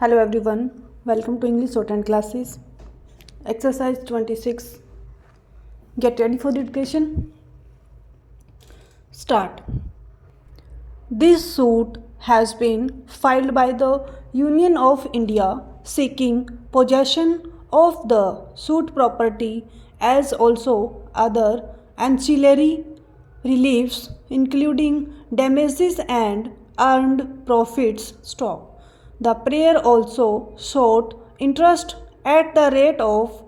Hello everyone, welcome to English Shorthand classes. Exercise 26. Get ready for the education. Start. This suit has been filed by the Union of India seeking possession of the suit property as also other ancillary reliefs including damages and earned profits. Stop. The prayer also sought interest at the rate of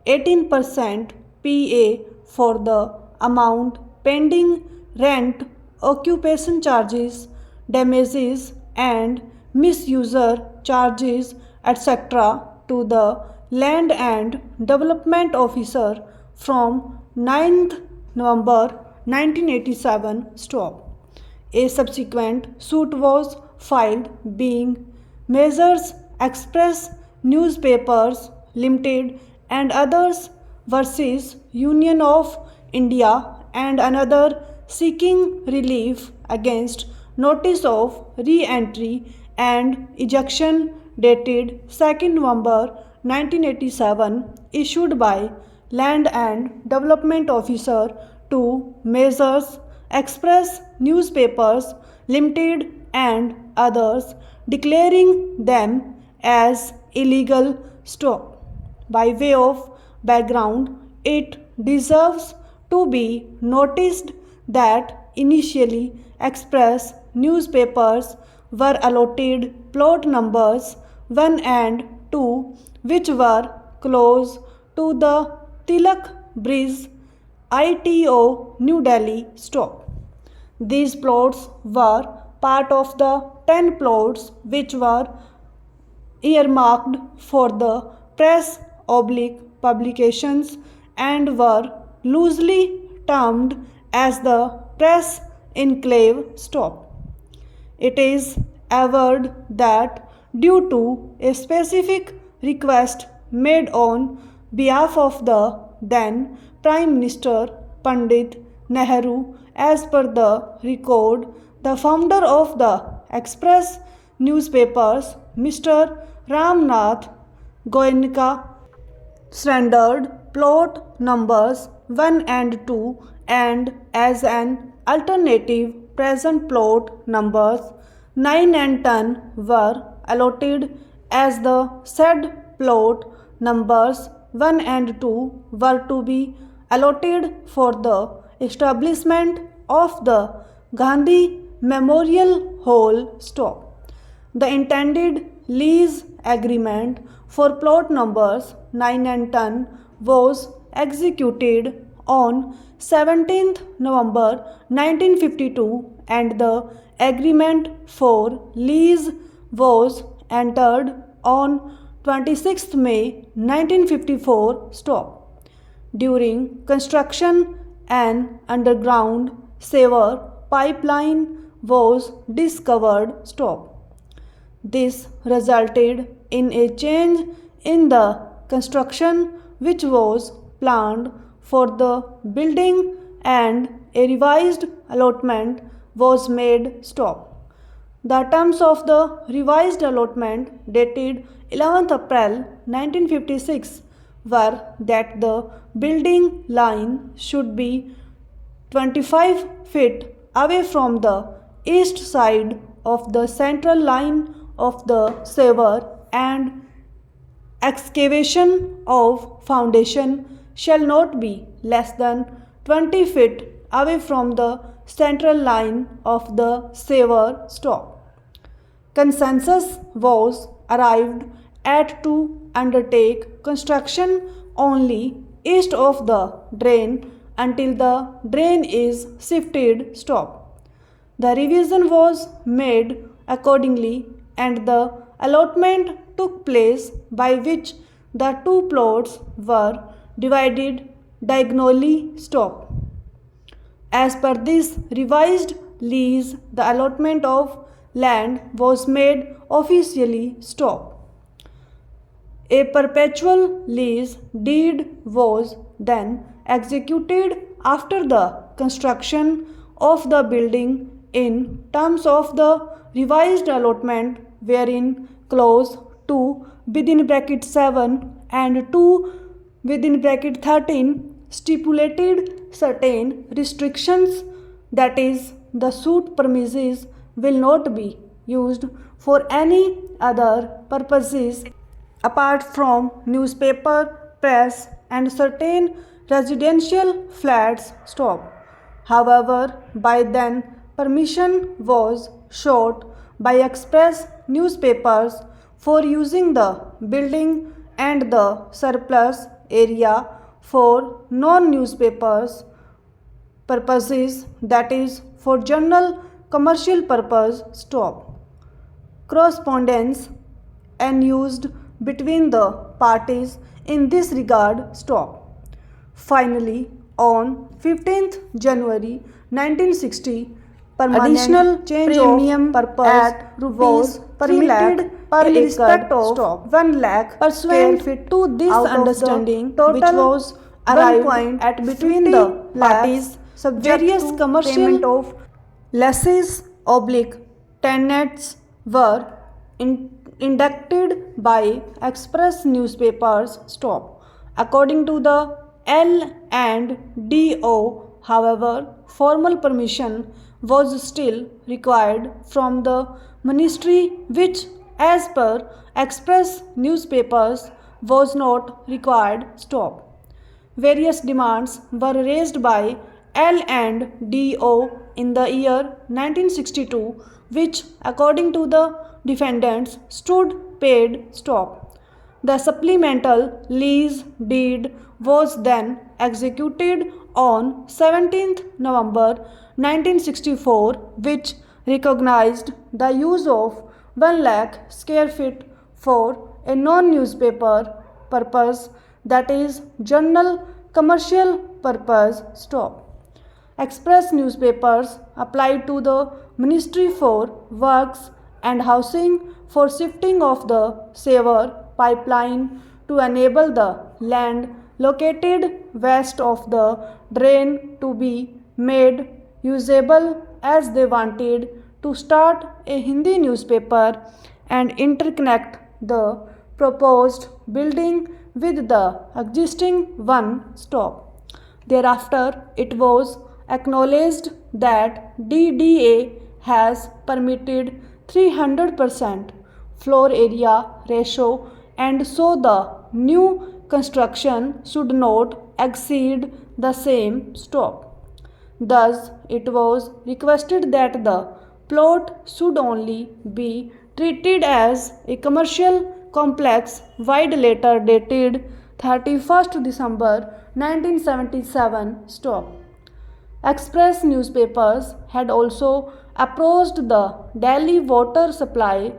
18% PA for the amount pending rent, occupation charges, damages, and misuser charges, etc., to the Land and Development Officer from 9th November 1987. Stop. A subsequent suit was filed being Measures Express Newspapers Limited and others versus Union of India and another seeking relief against notice of re-entry and ejection dated 2nd November 1987 issued by Land and Development Officer to Measures Express Newspapers Limited and others, declaring them as illegal. Stop. By way of background, it deserves to be noticed that initially Express newspapers were allotted plot numbers 1 and 2, which were close to the Tilak Bridge, ITO, New Delhi. Stop. These plots were part of the 10 plots which were earmarked for the press oblique publications and were loosely termed as the press enclave. Stop. It is averred that due to a specific request made on behalf of the then Prime Minister Pandit Nehru, as per the record, the founder of the Express newspapers, Mr. Ramnath Goenka, surrendered plot numbers 1 and 2 and as an alternative present plot numbers 9 and 10 were allotted as the said plot numbers 1 and 2 were to be allotted for the establishment of the Gandhi Memorial Hall. Stop. The intended lease agreement for plot numbers 9 and 10 was executed on 17th November 1952 and the agreement for lease was entered on 26th May 1954. Stop. During construction, an underground sewer pipeline was discovered. Stop. This resulted in a change in the construction which was planned for the building and a revised allotment was made. Stop. The terms of the revised allotment dated 11th April 1956 were that the building line should be 25 feet away from the east side of the central line of the sewer and excavation of foundation shall not be less than 20 feet away from the central line of the sewer. Stop. Consensus was arrived at to undertake construction only east of the drain until the drain is shifted. Stop. The revision was made accordingly and the allotment took place by which the two plots were divided diagonally. Stop. As per this revised lease, the allotment of land was made officially. Stop. A perpetual lease deed was then executed after the construction of the building in terms of the revised allotment, wherein clause 2 within bracket 7 and 2 within bracket 13 stipulated certain restrictions, that is, the suit premises will not be used for any other purposes apart from newspaper, press, and certain residential flats. Stop. However, by then permission was sought by express newspapers for using the building and the surplus area for non-newspapers purposes, that is, for general commercial purpose. Stop. Correspondence unused between the parties in this regard. Stop. Finally, on 15th January 1960, permanent additional change premium of purpose at was permitted per in respect of 1 lakh pursuant to this understanding, which was arrived at between the parties, various commercial of lessees oblique tenants were inducted by express newspapers. Stop. According to the L&DO, however, formal permission was still required from the ministry, which, as per express newspapers, was not required. Stop. Various demands were raised by L&DO in the year 1962, which, according to the defendants, stood paid. Stop. The supplemental lease deed was then executed on 17th November 1964, which recognized the use of 1 lakh square feet for a non-newspaper purpose, that is, general commercial purpose. Stop. Express newspapers applied to the Ministry for Works and Housing for shifting of the Sewer pipeline to enable the land located west of the drain to be made usable, as they wanted to start a Hindi newspaper and interconnect the proposed building with the existing one. Stop. Thereafter, it was acknowledged that DDA has permitted 300% floor area ratio, and so the new construction should not exceed the same. Stop. Thus, it was requested that the plot should only be treated as a commercial complex. Wide letter dated 31st December 1977. Stop. Express newspapers had also approached the Delhi water supply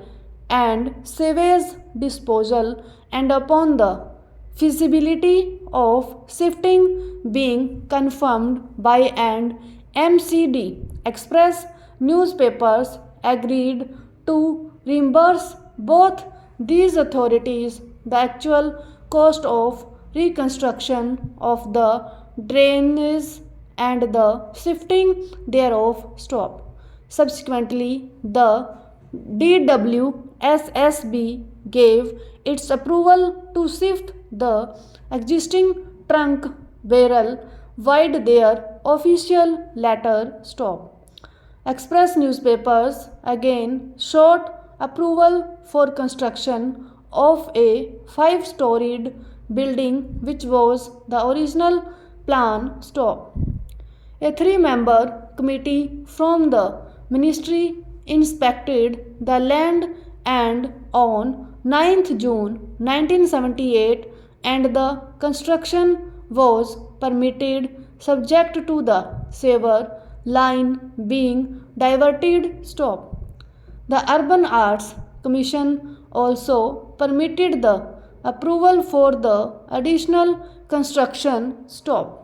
and sewage disposal, and upon the feasibility of shifting being confirmed by an MCD, express newspapers agreed to reimburse both these authorities the actual cost of reconstruction of the drainage and the shifting thereof. Stop. Subsequently, the DWSSB gave its approval to shift the existing trunk barrel wide their official letter. Stop. Express newspapers again sought approval for construction of a 5-storied building, which was the original plan. Stop. A 3-member committee from the ministry inspected the land, and on 9th June 1978 and the construction was permitted, subject to the sewer line being diverted. Stop. The Urban Arts Commission also permitted the approval for the additional construction. Stop.